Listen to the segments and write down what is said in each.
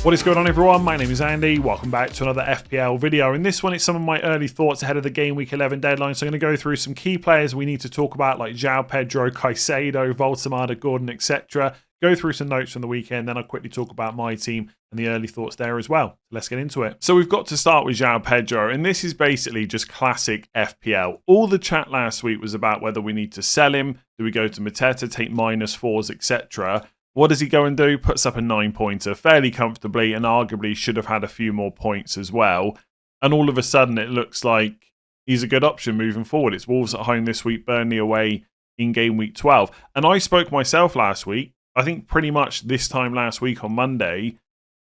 What is going on, everyone? My name is Andy. Welcome back to another FPL video. In this one, it's some of my early thoughts ahead of the Game Week 11 deadline. So I'm going to go through some key players we need to talk about, like Joao Pedro, Caicedo, Woltemade, Gordon, etc. Go through some notes from the weekend, then I'll quickly talk about my team and the early thoughts there as well. Let's get into it. So we've got to start with Joao Pedro, and this is basically just classic FPL. All the chat last week was about whether we need to sell him, do we go to Mateta, take -4s, etc. What does he go and do? Puts up a 9-pointer fairly comfortably and arguably should have had a few more points as well. And all of a sudden it looks like he's a good option moving forward. It's Wolves at home this week, Burnley away in game week 12. And I spoke myself last week, I think pretty much this time last week on Monday,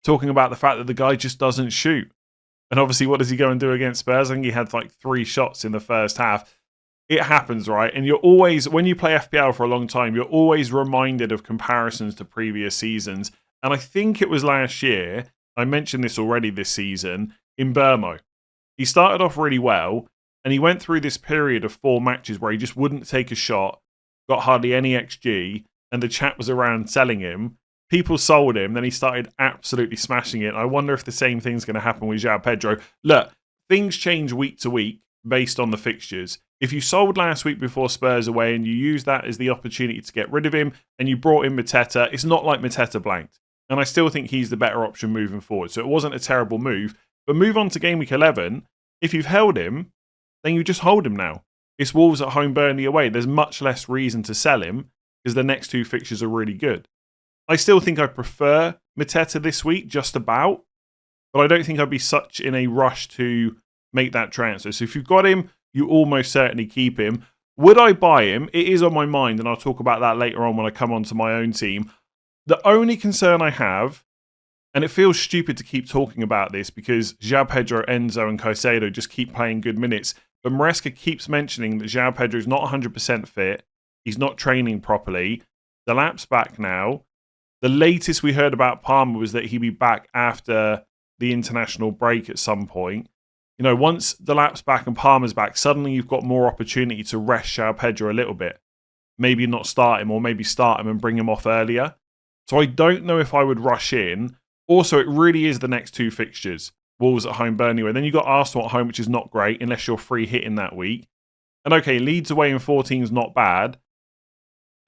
talking about the fact that the guy just doesn't shoot. And obviously, what does he go and do against Spurs? I think he had like 3 shots in the first half. It happens, right? And you're always, when you play FPL for a long time, you're always reminded of comparisons to previous seasons. And I think it was last year, I mentioned this already this season, in Burmo. He started off really well, and he went through this period of 4 matches where he just wouldn't take a shot, got hardly any XG, and the chat was around selling him. People sold him, then he started absolutely smashing it. I wonder if the same thing's going to happen with Joao Pedro. Look, things change week to week based on the fixtures. If you sold last week before Spurs away and you used that as the opportunity to get rid of him and you brought in Mateta, it's not like Mateta blanked. And I still think he's the better option moving forward. So it wasn't a terrible move. But move on to game week 11. If you've held him, then you just hold him now. It's Wolves at home, Burnley away. There's much less reason to sell him because the next 2 fixtures are really good. I still think I prefer Mateta this week, just about. But I don't think I'd be such in a rush to make that transfer. So if you've got him, you almost certainly keep him. Would I buy him? It is on my mind, and I'll talk about that later on when I come on to my own team. The only concern I have, and it feels stupid to keep talking about this because Joao Pedro, Enzo and Caicedo just keep playing good minutes, but Maresca keeps mentioning that Joao Pedro is not 100% fit. He's not training properly. The lap's back now. The latest we heard about Palmer was that he'd be back after the international break at some point. You know, once the lap's back and Palmer's back, suddenly you've got more opportunity to rest Joao Pedro a little bit. Maybe not start him, or maybe start him and bring him off earlier. So I don't know if I would rush in. Also, it really is the next 2 fixtures. Wolves at home, Burnley away. Then you've got Arsenal at home, which is not great unless you're free hitting that week. And okay, Leeds away in 14 is not bad.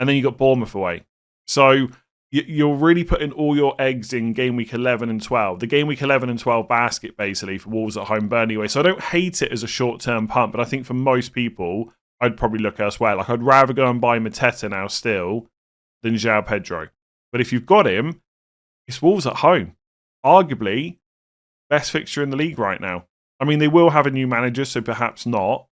And then you've got Bournemouth away. So you're really putting all your eggs in game week 11 and 12. The game week 11 and 12 basket, basically, for Wolves at home, Burnley away. So I don't hate it as a short-term punt, but I think for most people, I'd probably look elsewhere. Like, I'd rather go and buy Mateta now still than Joao Pedro. But if you've got him, it's Wolves at home. Arguably, best fixture in the league right now. I mean, they will have a new manager, so perhaps not.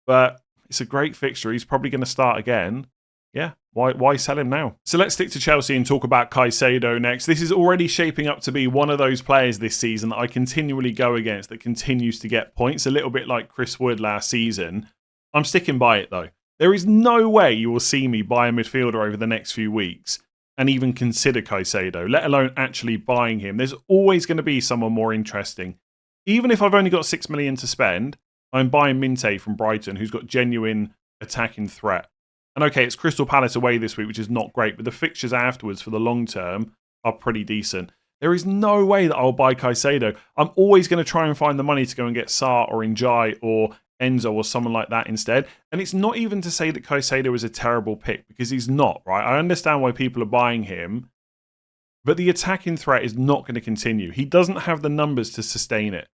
But it's a great fixture. He's probably going to start again. Yeah, why sell him now? So let's stick to Chelsea and talk about Caicedo next. This is already shaping up to be one of those players this season that I continually go against that continues to get points, a little bit like Chris Wood last season. I'm sticking by it though. There is no way you will see me buy a midfielder over the next few weeks and even consider Caicedo, let alone actually buying him. There's always going to be someone more interesting. Even if I've only got 6 million to spend, I'm buying Minte from Brighton, who's got genuine attacking threat. And okay, it's Crystal Palace away this week, which is not great, but the fixtures afterwards for the long term are pretty decent. There is no way that I'll buy Caicedo. I'm always going to try and find the money to go and get Sarr or Njai or Enzo or someone like that instead. And it's not even to say that Caicedo is a terrible pick, because he's not, right? I understand why people are buying him, but the attacking threat is not going to continue. He doesn't have the numbers to sustain it.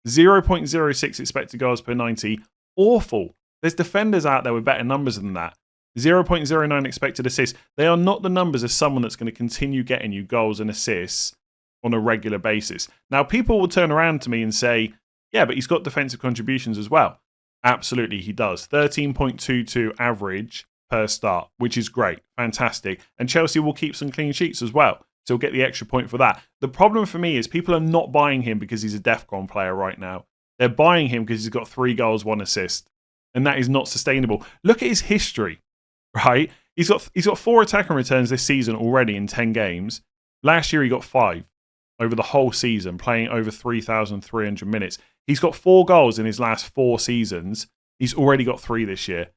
0.06 expected goals per 90. Awful. There's defenders out there with better numbers than that. 0.09 expected assists. They are not the numbers of someone that's going to continue getting you goals and assists on a regular basis. Now, people will turn around to me and say, yeah, but he's got defensive contributions as well. Absolutely, he does. 13.22 average per start, which is great. Fantastic. And Chelsea will keep some clean sheets as well. So he'll get the extra point for that. The problem for me is people are not buying him because he's a DEFCON player right now. They're buying him because he's got 3 goals, 1 assist. And that is not sustainable. Look at his history. Right, he's got 4 attacking returns this season already in 10 games. Last year he got 5 over the whole season, playing over 3,300 minutes. He's got 4 goals in his last 4 seasons. He's already got 3 this year.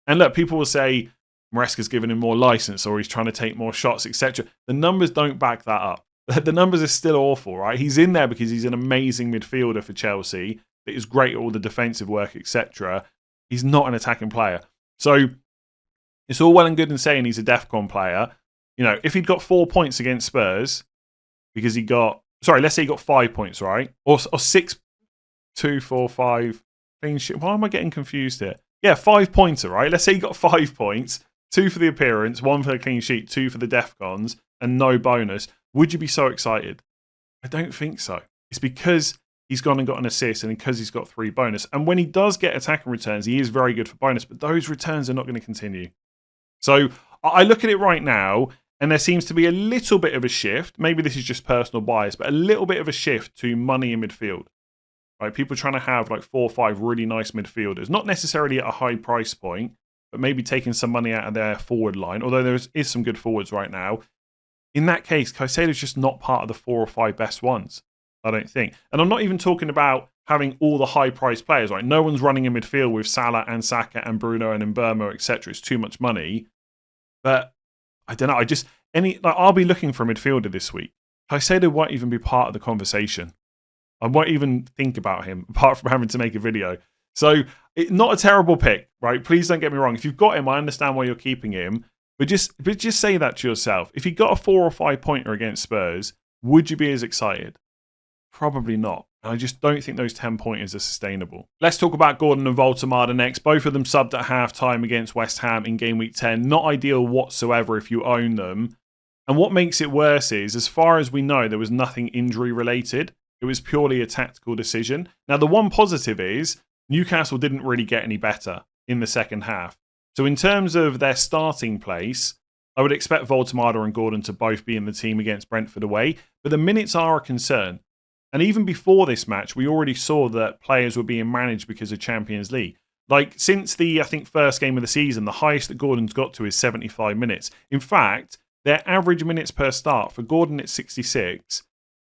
And look, people will say Maresca's given him more license or he's trying to take more shots, etc. The numbers don't back that up. the numbers are still awful, right? He's in there because he's an amazing midfielder for Chelsea that is great at all the defensive work, etc. He's not an attacking player. So it's all well and good in saying he's a DEFCON player. You know, if he'd got 4 points against Spurs, because he got, sorry, let's say he got 5 points, right? Or 6, 2, 4, 5, clean sheet. Why am I getting confused here? Yeah, 5 pointer, right? Let's say he got 5 points, 2 for the appearance, 1 for the clean sheet, 2 for the DEFCONs, and no bonus. Would you be so excited? I don't think so. It's because he's gone and got an assist and because he's got 3 bonus. And when he does get attacking returns, he is very good for bonus, but those returns are not going to continue. So I look at it right now, and there seems to be a little bit of a shift. Maybe this is just personal bias, but a little bit of a shift to money in midfield. Right? People trying to have like 4 or 5 really nice midfielders, not necessarily at a high price point, but maybe taking some money out of their forward line, although there is some good forwards right now. In that case, Caicedo is just not part of the 4 or 5 best ones, I don't think. And I'm not even talking about having all the high-priced players, right? No one's running in midfield with Salah and Saka and Bruno and Mbeumo, etc. It's too much money. But I don't know. I'll be looking for a midfielder this week. Caicedo won't even be part of the conversation. I won't even think about him apart from having to make a video. So not a terrible pick, right? Please don't get me wrong. If you've got him, I understand why you're keeping him. But just say that to yourself. If he got a 4 or 5 pointer against Spurs, would you be as excited? Probably not. I just don't think those 10 pointers are sustainable. Let's talk about Gordon and Woltemade next. Both of them subbed at half-time against West Ham in game week 10. Not ideal whatsoever if you own them. And what makes it worse is, as far as we know, there was nothing injury-related. It was purely a tactical decision. Now, the one positive is Newcastle didn't really get any better in the second half. So in terms of their starting place, I would expect Woltemade and Gordon to both be in the team against Brentford away. But the minutes are a concern. And even before this match, we already saw that players were being managed because of Champions League. Like, since the, I think, first game of the season, the highest that Gordon's got to is 75 minutes. In fact, their average minutes per start, for Gordon it's 66,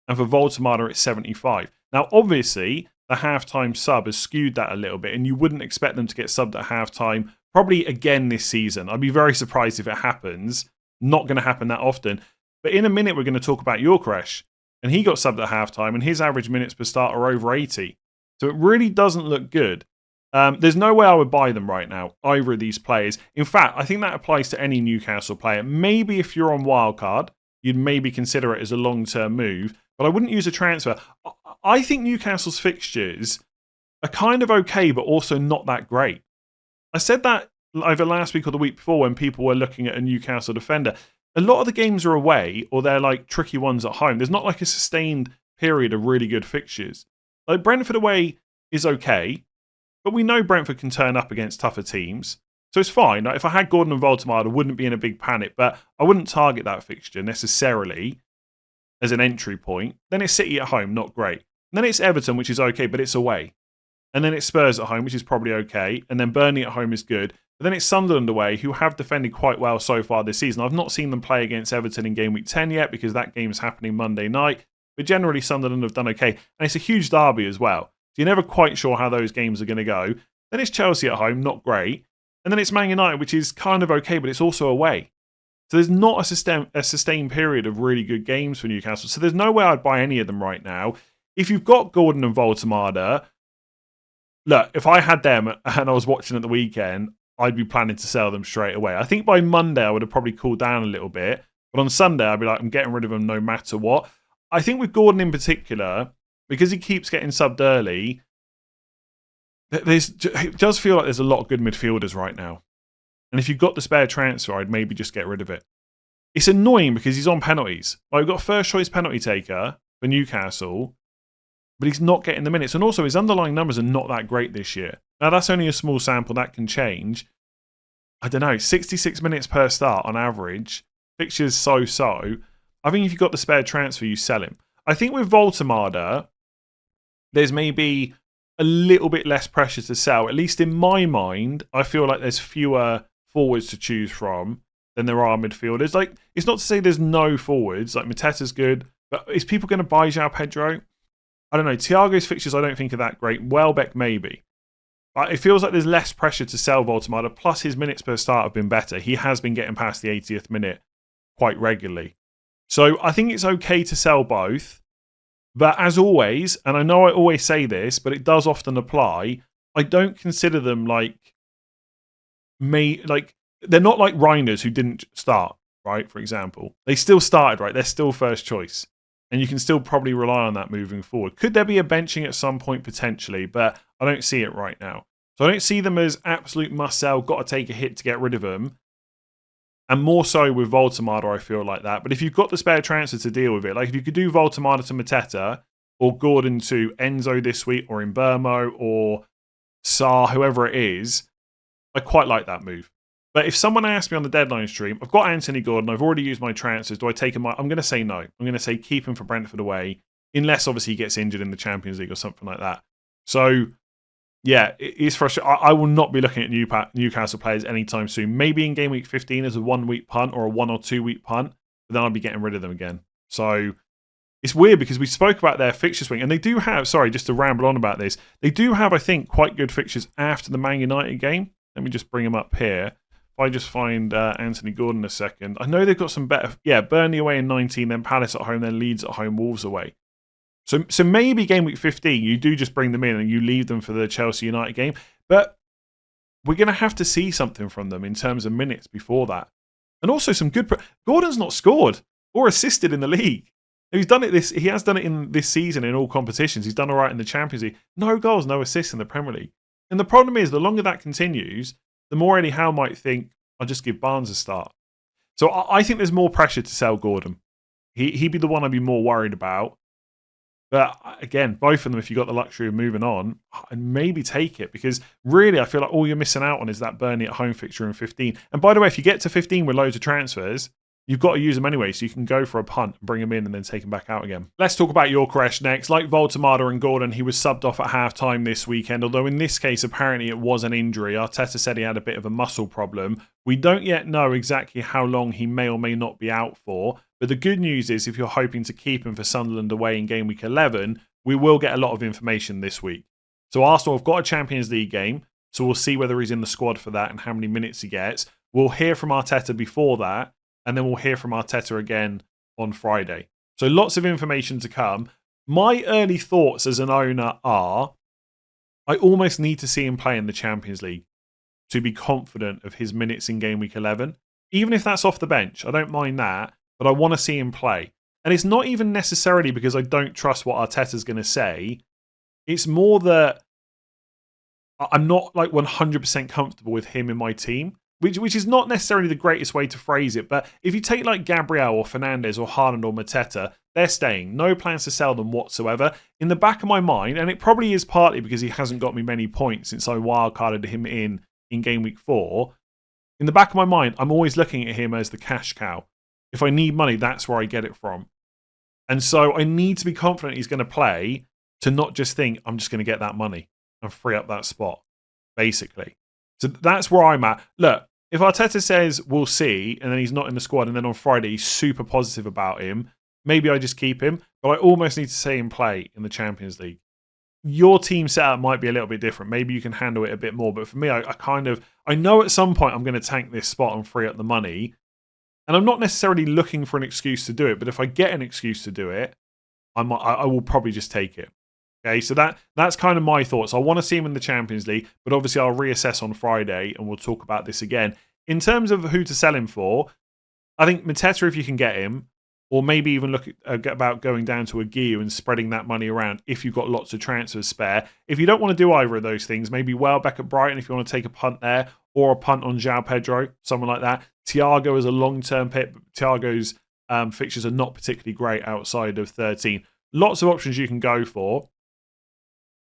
and for Woltemade it's 75. Now, obviously, the halftime sub has skewed that a little bit, and you wouldn't expect them to get subbed at halftime, probably again this season. I'd be very surprised if it happens. Not going to happen that often. But in a minute, we're going to talk about Gyokeres. And he got subbed at halftime, and his average minutes per start are over 80. So it really doesn't look good. There's no way I would buy them right now, either of these players. In fact, I think that applies to any Newcastle player. Maybe if you're on wildcard, you'd maybe consider it as a long-term move, but I wouldn't use a transfer. I think Newcastle's fixtures are kind of okay, but also not that great. I said that either last week or the week before when people were looking at a Newcastle defender. A lot of the games are away, or they're like tricky ones at home. There's not like a sustained period of really good fixtures. Like Brentford away is okay, but we know Brentford can turn up against tougher teams. So it's fine. Like if I had Gordon and Woltemade, I wouldn't be in a big panic, but I wouldn't target that fixture necessarily as an entry point. Then it's City at home, not great. And then it's Everton, which is okay, but it's away. And then it's Spurs at home, which is probably okay. And then Burnley at home is good. But then it's Sunderland away, who have defended quite well so far this season. I've not seen them play against Everton in game week 10 yet because that game is happening Monday night. But generally, Sunderland have done okay. And it's a huge derby as well. So you're never quite sure how those games are going to go. Then it's Chelsea at home, not great. And then it's Man United, which is kind of okay, but it's also away. So there's not a sustained period of really good games for Newcastle. So there's no way I'd buy any of them right now. If you've got Gordon and Woltemade, look, if I had them and I was watching at the weekend, I'd be planning to sell them straight away. I think by Monday I would have probably cooled down a little bit. But on Sunday, I'd be like, I'm getting rid of them no matter what. I think with Gordon in particular, because he keeps getting subbed early, it does feel like there's a lot of good midfielders right now. And if you've got the spare transfer, I'd maybe just get rid of it. It's annoying because he's on penalties. Like, we've got a first choice penalty taker for Newcastle, but he's not getting the minutes. And also, his underlying numbers are not that great this year. Now, that's only a small sample. That can change. I don't know, 66 minutes per start on average. Fixtures so-so. I think if you've got the spare transfer, you sell him. I think with Woltemade, there's maybe a little bit less pressure to sell. At least in my mind, I feel like there's fewer forwards to choose from than there are midfielders. Like, it's not to say there's no forwards. Like, Mateta's good. But is people going to buy Joao Pedro? I don't know. Thiago's fixtures I don't think are that great. Welbeck maybe. It feels like there's less pressure to sell Woltemade. Plus his minutes per start have been better. He has been getting past the 80th minute quite regularly. So I think it's okay to sell both. But as always, and I know I always say this, but it does often apply, I don't consider them like they're not like Reiners who didn't start, right? For example, they still started, right? They're still first choice, and you can still probably rely on that moving forward. Could there be a benching at some point potentially? But I don't see it right now. So I don't see them as absolute must sell. Got to take a hit to get rid of them. And more so with Woltemade, I feel like that. But if you've got the spare transfer to deal with it, like if you could do Woltemade to Mateta or Gordon to Enzo this week or in Burmo or Sarr, whoever it is, I quite like that move. But if someone asks me on the deadline stream, I've got Anthony Gordon, I've already used my transfers, do I take him? I'm going to say no. I'm going to say keep him for Brentford away, unless obviously he gets injured in the Champions League or something like that. So, yeah, it is frustrating. I will not be looking at Newcastle players anytime soon. Maybe in game week 15 as a 1 week punt or a 1 or 2 week punt, but then I'll be getting rid of them again. So it's weird because we spoke about their fixture swing, and they do have, sorry, just to ramble on about this, they do have, I think, quite good fixtures after the Man United game. Let me just bring them up here. If I just find Anthony Gordon a second. I know they've got some better, Burnley away in 19, then Palace at home, then Leeds at home, Wolves away. So maybe game week 15, you do just bring them in and you leave them for the Chelsea United game. But we're going to have to see something from them in terms of minutes before that. And also some good... Gordon's not scored or assisted in the league. He has done it in this season in all competitions. He's done all right in the Champions League. No goals, no assists in the Premier League. And the problem is, the longer that continues, the more Eddie Howe might think, I'll just give Barnes a start. So I think there's more pressure to sell Gordon. He'd be the one I'd be more worried about. But again, both of them, if you've got the luxury of moving on, and maybe take it. Because really, I feel like all you're missing out on is that Burnley at home fixture in 15. And by the way, if you get to 15 with loads of transfers, you've got to use them anyway, so you can go for a punt and bring them in and then take them back out again. Let's talk about Gyokeres next. Like Woltemade and Gordon, he was subbed off at half-time this weekend, although in this case, apparently it was an injury. Arteta said he had a bit of a muscle problem. We don't yet know exactly how long he may or may not be out for, but the good news is if you're hoping to keep him for Sunderland away in game week 11, we will get a lot of information this week. So Arsenal have got a Champions League game, so we'll see whether he's in the squad for that and how many minutes he gets. We'll hear from Arteta before that, and then we'll hear from Arteta again on Friday. So lots of information to come. My early thoughts as an owner are, I almost need to see him play in the Champions League to be confident of his minutes in game week 11. Even if that's off the bench, I don't mind that, but I want to see him play. And it's not even necessarily because I don't trust what Arteta's going to say. It's more that I'm not like 100% comfortable with him in my team. Which is not necessarily the greatest way to phrase it, but if you take like Gabriel or Fernandes or Haaland or Mateta, they're staying. No plans to sell them whatsoever. In the back of my mind, and it probably is partly because he hasn't got me many points since I wildcarded him in game week 4, in the back of my mind, I'm always looking at him as the cash cow. If I need money, that's where I get it from. And so I need to be confident he's going to play to not just think, I'm just going to get that money and free up that spot, basically. So that's where I'm at. Look, if Arteta says, we'll see, and then he's not in the squad, and then on Friday he's super positive about him, maybe I just keep him, but I almost need to see him play in the Champions League. Your team setup might be a little bit different. Maybe you can handle it a bit more, but for me, I know at some point I'm going to tank this spot and free up the money, and I'm not necessarily looking for an excuse to do it, but if I get an excuse to do it, I will probably just take it. Okay, so that's kind of my thoughts. I want to see him in the Champions League, but obviously I'll reassess on Friday and we'll talk about this again. In terms of who to sell him for, I think Mateta, if you can get him, or maybe even look at, about going down to a Gio and spreading that money around if you've got lots of transfers spare. If you don't want to do either of those things, maybe Welbeck at Brighton if you want to take a punt there, or a punt on Joao Pedro, someone like that. Thiago is a long-term pick, but Thiago's fixtures are not particularly great outside of 13. Lots of options you can go for.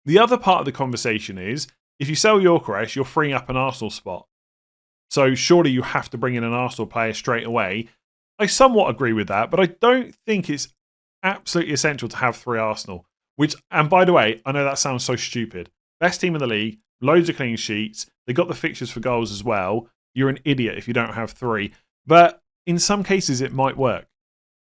The other part of the conversation is, if you sell Gyokeres, you're freeing up an Arsenal spot. So surely you have to bring in an Arsenal player straight away. I somewhat agree with that, but I don't think it's absolutely essential to have 3 Arsenal. And by the way, I know that sounds so stupid. Best team in the league, loads of clean sheets. They got the fixtures for goals as well. You're an idiot if you don't have 3. But in some cases, it might work.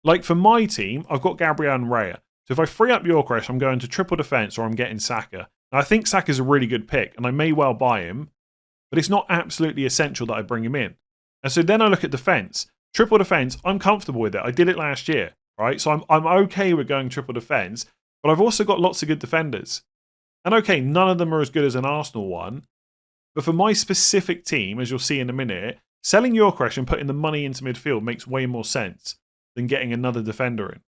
Like for my team, I've got Gabriel and Raya. So if I free up Gyokeres, I'm going to triple defence or I'm getting Saka. Now, I think Saka's a really good pick and I may well buy him, but it's not absolutely essential that I bring him in. And so then I look at defence. Triple defence, I'm comfortable with it. I did it last year, right? So I'm okay with going triple defence, but I've also got lots of good defenders. And okay, none of them are as good as an Arsenal one, but for my specific team, as you'll see in a minute, selling Gyokeres and putting the money into midfield makes way more sense than getting another defender in.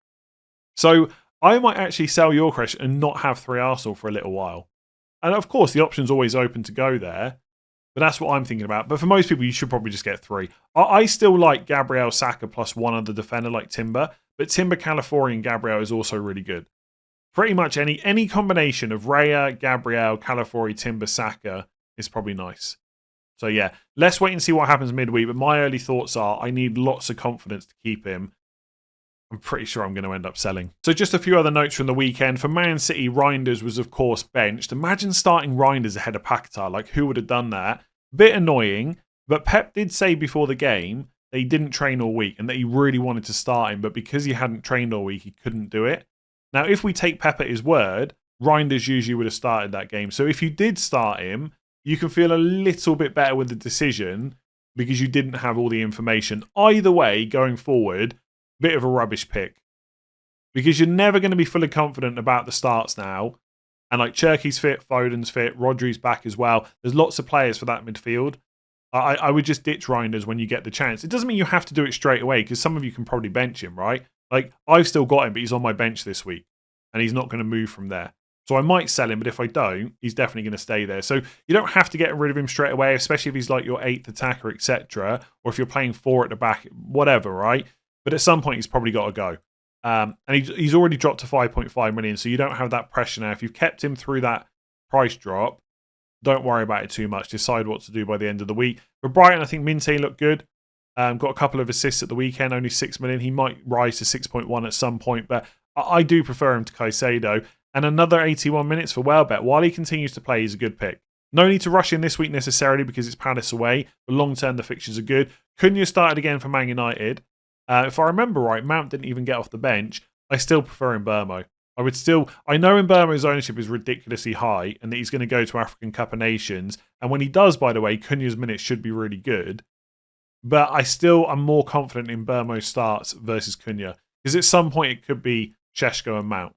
So I might actually sell Gyokeres and not have 3 Arsenal for a little while. And of course, the option's always open to go there, but that's what I'm thinking about. But for most people, you should probably just get 3. I still like Gabriel, Saka plus one other defender like Timber, but Timber, Calafiori and Gabriel is also really good. Pretty much any combination of Raya, Gabriel, Calafiori, Timber, Saka is probably nice. So yeah, let's wait and see what happens midweek. But my early thoughts are I need lots of confidence to keep him. I'm pretty sure I'm going to end up selling. So just a few other notes from the weekend. For Man City, Reinders was of course benched. Imagine starting Reinders ahead of Paquetá. Like, who would have done that? Bit annoying, but Pep did say before the game that he didn't train all week and that he really wanted to start him, but because he hadn't trained all week, he couldn't do it. Now, if we take Pep at his word, Reinders usually would have started that game. So if you did start him, you can feel a little bit better with the decision because you didn't have all the information. Either way, going forward, bit of a rubbish pick because you're never going to be fully confident about the starts now. And like Cherky's fit, Foden's fit, Rodri's back as well. There's lots of players for that midfield. I would just ditch Reinders when you get the chance. It doesn't mean you have to do it straight away because some of you can probably bench him, right? Like, I've still got him, but he's on my bench this week and he's not going to move from there. So I might sell him, but if I don't, he's definitely going to stay there. So you don't have to get rid of him straight away, especially if he's like your 8th attacker, etc. Or if you're playing 4 at the back, whatever, right? But at some point, he's probably got to go. And he's already dropped to 5.5 million, so you don't have that pressure now. If you've kept him through that price drop, don't worry about it too much. Decide what to do by the end of the week. For Brighton, I think Minte looked good. Got a couple of assists at the weekend, only 6 million. He might rise to 6.1 at some point, but I do prefer him to Caicedo. And another 81 minutes for Welbeck. While he continues to play, he's a good pick. No need to rush in this week necessarily because it's Palace away, but long term the fixtures are good. Cunha started again for Man United. If I remember right, Mount didn't even get off the bench. I still prefer Mbeumo. I know Mbeumo's ownership is ridiculously high and that he's going to go to African Cup of Nations. And when he does, by the way, Cunha's minutes should be really good. But I'm more confident in Mbeumo's starts versus Cunha. Because at some point it could be Šeško and Mount.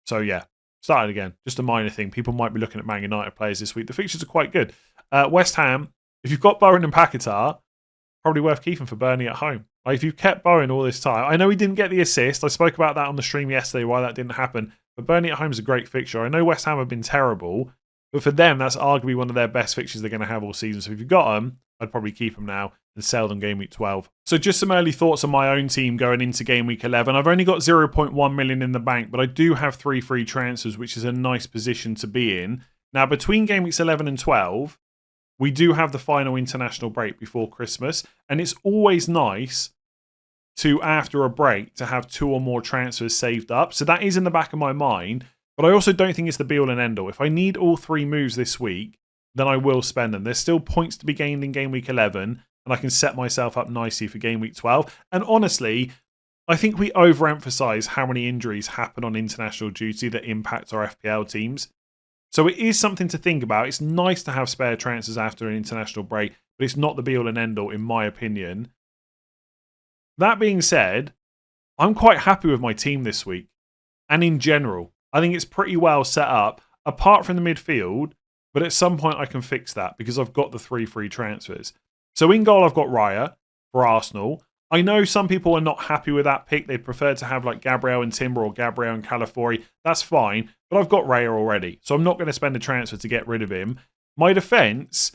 So yeah, started again. Just a minor thing. People might be looking at Man United players this week. The fixtures are quite good. West Ham, if you've got Bowen and Paquetá, probably worth keeping for Burnley at home. Like, if you've kept Bowen all this time, I know he didn't get the assist. I spoke about that on the stream yesterday, why that didn't happen. But Burnley at home is a great fixture. I know West Ham have been terrible, but for them, that's arguably one of their best fixtures they're going to have all season. So if you've got them, I'd probably keep them now and sell them game week 12. So just some early thoughts on my own team going into game week 11. I've only got 0.1 million in the bank, but I do have 3 free transfers, which is a nice position to be in. Now, between game weeks 11 and 12, we do have the final international break before Christmas, and it's always nice to, after a break, to have 2 or more transfers saved up. So that is in the back of my mind, but I also don't think it's the be-all and end-all. If I need all 3 moves this week, then I will spend them. There's still points to be gained in game week 11, and I can set myself up nicely for game week 12. And honestly, I think we overemphasize how many injuries happen on international duty that impact our FPL teams. So it is something to think about. It's nice to have spare transfers after an international break, but it's not the be-all and end-all, in my opinion. That being said, I'm quite happy with my team this week. And in general, I think it's pretty well set up, apart from the midfield, but at some point I can fix that because I've got the 3 free transfers. So in goal, I've got Raya for Arsenal. I know some people are not happy with that pick. They'd prefer to have like Gabriel and Timber or Gabriel and Calafiori. That's fine, but I've got Raya already, so I'm not going to spend a transfer to get rid of him. My defence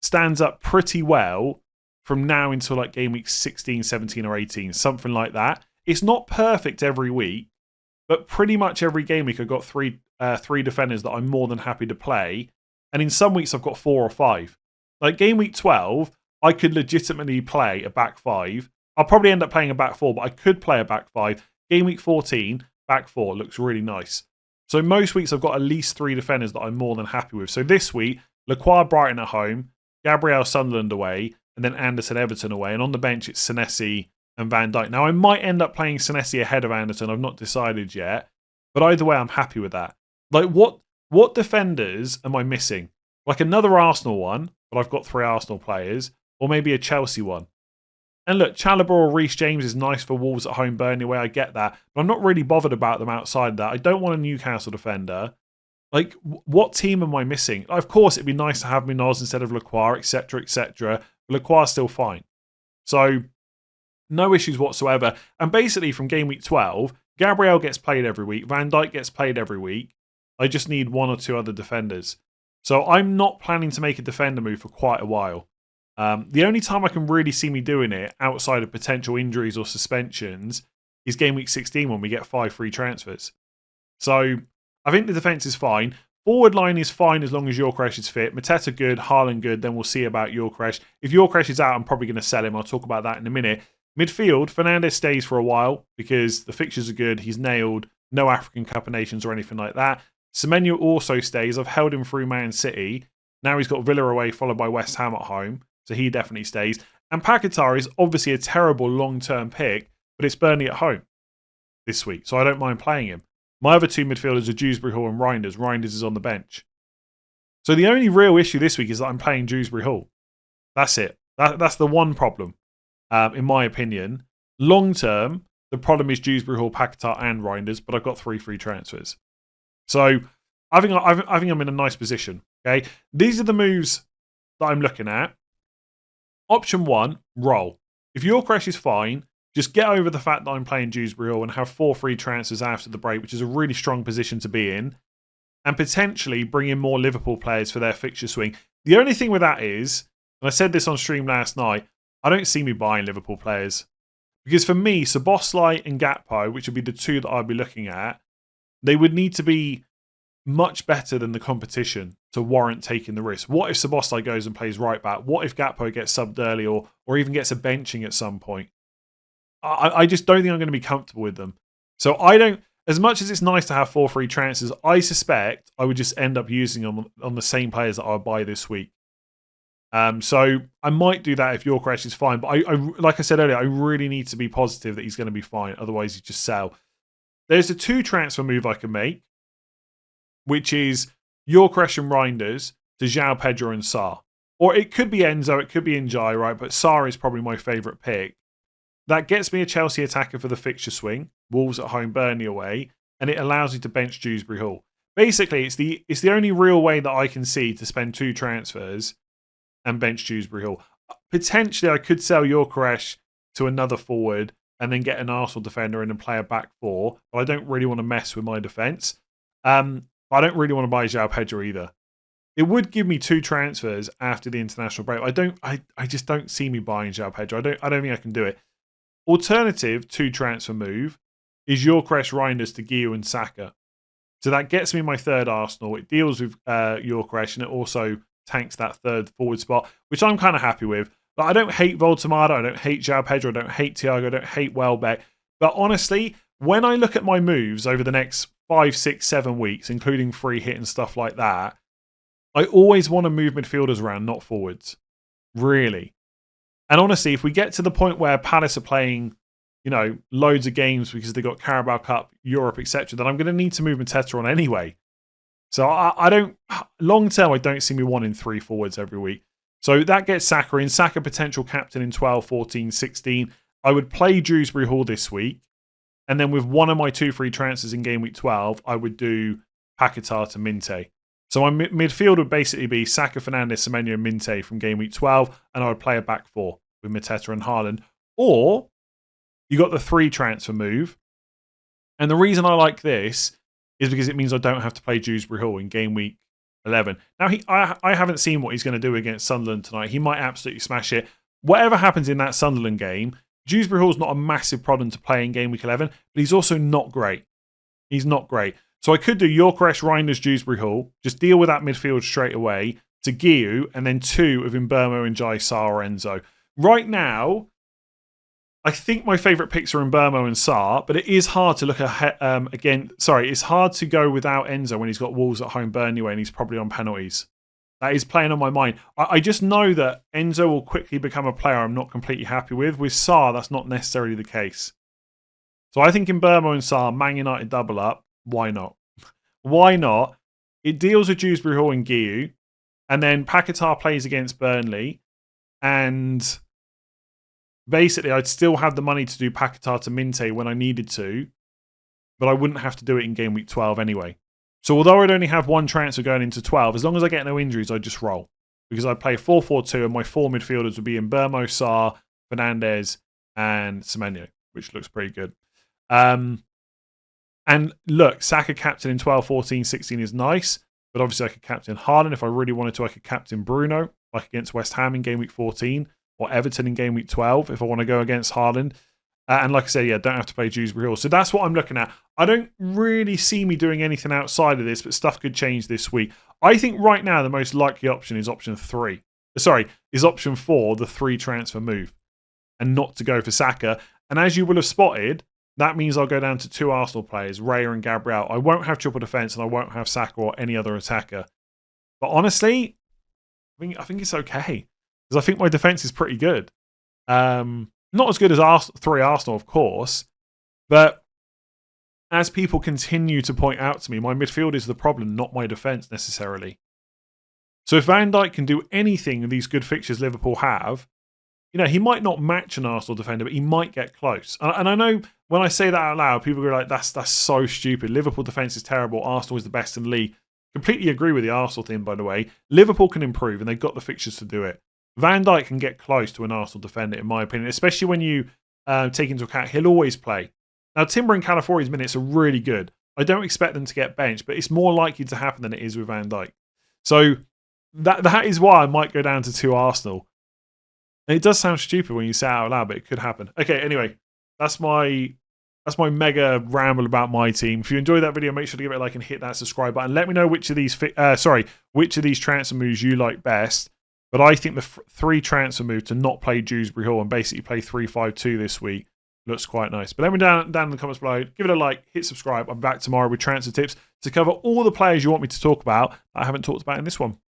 stands up pretty well from now until like game week 16, 17 or 18, something like that. It's not perfect every week, but pretty much every game week I've got three defenders that I'm more than happy to play. And in some weeks I've got 4 or 5. Like game week 12, I could legitimately play a back 5. I'll probably end up playing a back 4, but I could play a back 5. Game week 14, back 4 looks really nice. So most weeks I've got at least 3 defenders that I'm more than happy with. So this week, Lacroix Brighton at home, Gabriel Sunderland away, and then Anderson Everton away. And on the bench, it's Senesi and Van Dijk. Now, I might end up playing Senesi ahead of Anderson. I've not decided yet. But either way, I'm happy with that. Like, what defenders am I missing? Like another Arsenal one, but I've got 3 Arsenal players, or maybe a Chelsea one. And look, Chalobah or Reece James is nice for Wolves at home, Burnley away. I get that. But I'm not really bothered about them outside of that. I don't want a Newcastle defender. Like, what team am I missing? Of course, it'd be nice to have Munoz instead of Lacroix, etc., etc. Lacroix is still fine. So, no issues whatsoever. And basically, from game week 12, Gabriel gets played every week. Van Dijk gets played every week. I just need one or two other defenders. So, I'm not planning to make a defender move for quite a while. The only time I can really see me doing it, outside of potential injuries or suspensions, is game week 16 when we get 5 free transfers. So, I think the defence is fine. Forward line is fine as long as Gyokeres is fit. Mateta good, Haaland good, then we'll see about Gyokeres. If Gyokeres is out, I'm probably going to sell him. I'll talk about that in a minute. Midfield, Fernandes stays for a while because the fixtures are good. He's nailed. No African Cup of Nations or anything like that. Semenyo also stays. I've held him through Man City. Now he's got Villa away, followed by West Ham at home. So he definitely stays. And Paquetá is obviously a terrible long-term pick, but it's Burnley at home this week, so I don't mind playing him. My other two midfielders are Dewsbury Hall and Reinders. Reinders is on the bench. So the only real issue this week is that I'm playing Dewsbury Hall. That's it. That's the one problem, in my opinion. Long term, the problem is Dewsbury Hall, Paquetá and Reinders, but I've got 3 free transfers. So I think I'm in a nice position. Okay, these are the moves that I'm looking at. Option 1, roll. If your crash is fine, just get over the fact that I'm playing Dewsbury Hall and have 4 free transfers after the break, which is a really strong position to be in, and potentially bring in more Liverpool players for their fixture swing. The only thing with that is, and I said this on stream last night, I don't see me buying Liverpool players. Because for me, Szoboszlai and Gakpo, which would be the two that I'd be looking at, they would need to be much better than the competition to warrant taking the risk. What if Szoboszlai goes and plays right back? What if Gakpo gets subbed early or even gets a benching at some point? I just don't think I'm going to be comfortable with them. So I don't, as much as it's nice to have 4 free transfers, I suspect I would just end up using them on the same players that I'll buy this week. So I might do that if your crash is fine. But I like I said earlier, I really need to be positive that he's going to be fine. Otherwise, you just sell. There's a 2 transfer move I can make, which is Gyokeres and Reinders to Joao Pedro and Sarr. Or it could be Enzo, it could be Njai, right? But Sarr is probably my favourite pick. That gets me a Chelsea attacker for the fixture swing. Wolves at home, Burnley away. And it allows me to bench Dewsbury Hall. Basically, it's the only real way that I can see to spend 2 transfers and bench Dewsbury Hall. Potentially, I could sell Gyokeres to another forward and then get an Arsenal defender in and play a back 4. But I don't really want to mess with my defence. I don't really want to buy Joao Pedro either. It would give me 2 transfers after the international break. I just don't see me buying Joao Pedro. I don't think I can do it. Alternative 2 transfer move is Gyokeres, Reinders to Guiu and Saka. So that gets me my 3rd Arsenal. It deals with Gyokeres and it also tanks that 3rd forward spot, which I'm kind of happy with. But I don't hate Woltemade. I don't hate Joao Pedro. I don't hate Thiago. I don't hate Welbeck. But honestly, when I look at my moves over the next 5, 6, 7 weeks, including free hit and stuff like that, I always want to move midfielders around, not forwards. Really. And honestly, if we get to the point where Palace are playing, loads of games because they got Carabao Cup, Europe, etc., then I'm going to need to move Mateta on anyway. So I don't, long term, I don't see me wanting 3 forwards every week. So that gets Saka in. Saka potential captain in 12, 14, 16. I would play Dewsbury Hall this week. And then with one of my 2 free transfers in game week 12, I would do Paquetá to Minte. So my midfield would basically be Saka, Fernandes, Semenyo, and Minte from game week 12, and I would play a back 4 with Mateta and Haaland. Or you got the 3 transfer move. And the reason I like this is because it means I don't have to play Dewsbury Hall in game week 11. Now, I haven't seen what he's going to do against Sunderland tonight. He might absolutely smash it. Whatever happens in that Sunderland game, Dewsbury Hall's not a massive problem to play in game week 11, but he's also not great. He's not great. So I could do Gyokeres, Reinders, Dewsbury Hall, just deal with that midfield straight away to Guiu, and then 2 of Mbeumo and Njai, Sarr, or Enzo. Right now, I think my favourite picks are Mbeumo and Sarr, but it is hard to look at it's hard to go without Enzo when he's got Wolves at home, Burnley away, and he's probably on penalties. That is playing on my mind. I just know that Enzo will quickly become a player I'm not completely happy with. With Sarr, that's not necessarily the case. So I think Mbeumo and Sarr, Man United double up. Why not? Why not? It deals with Dewsbury Hall and Guiu, and then Paquetá plays against Burnley, and basically I'd still have the money to do Paquetá to Minte when I needed to, but I wouldn't have to do it in game week 12 anyway. So although I'd only have one transfer going into 12, as long as I get no injuries, I'd just roll. Because I'd play 4-4-2 and my 4 midfielders would be in Burmo, Sarr, Fernandes, and Semenyo, which looks pretty good. And look, Saka captain in 12, 14, 16 is nice, but obviously I could captain Haaland if I really wanted to. I could captain Bruno, like against West Ham in game week 14, or Everton in game week 12 if I want to go against Haaland. And like I said, yeah, don't have to play Dewsbury Hall. So that's what I'm looking at. I don't really see me doing anything outside of this, but stuff could change this week. I think right now the most likely option is option 3. Sorry, is option 4, the 3 transfer move, and not to go for Saka. And as you will have spotted, that means I'll go down to 2 Arsenal players, Raya and Gabriel. I won't have triple defence and I won't have Saka or any other attacker. But honestly, I think it's okay. Because I think my defence is pretty good. Not as good as 3 Arsenal, of course. But as people continue to point out to me, my midfield is the problem, not my defence necessarily. So if Van Dijk can do anything in these good fixtures Liverpool have, you know, he might not match an Arsenal defender, but he might get close. And I know when I say that out loud, people go like, that's so stupid. Liverpool defence is terrible. Arsenal is the best in the league. Completely agree with the Arsenal thing, by the way. Liverpool can improve, and they've got the fixtures to do it. Van Dijk can get close to an Arsenal defender, in my opinion, especially when you take into account he'll always play. Now, Timber and Calafiori's minutes are really good. I don't expect them to get benched, but it's more likely to happen than it is with Van Dijk. So that is why I might go down to 2 Arsenal. And it does sound stupid when you say it out loud, but it could happen. Okay, anyway, that's my mega ramble about my team. If you enjoyed that video, make sure to give it a like and hit that subscribe button. Let me know which of these transfer moves you like best. But I think the 3 transfer move to not play Dewsbury Hall and basically play 3-5-2 this week looks quite nice. But let me down in the comments below. Give it a like, hit subscribe. I'm back tomorrow with transfer tips to cover all the players you want me to talk about that I haven't talked about in this one.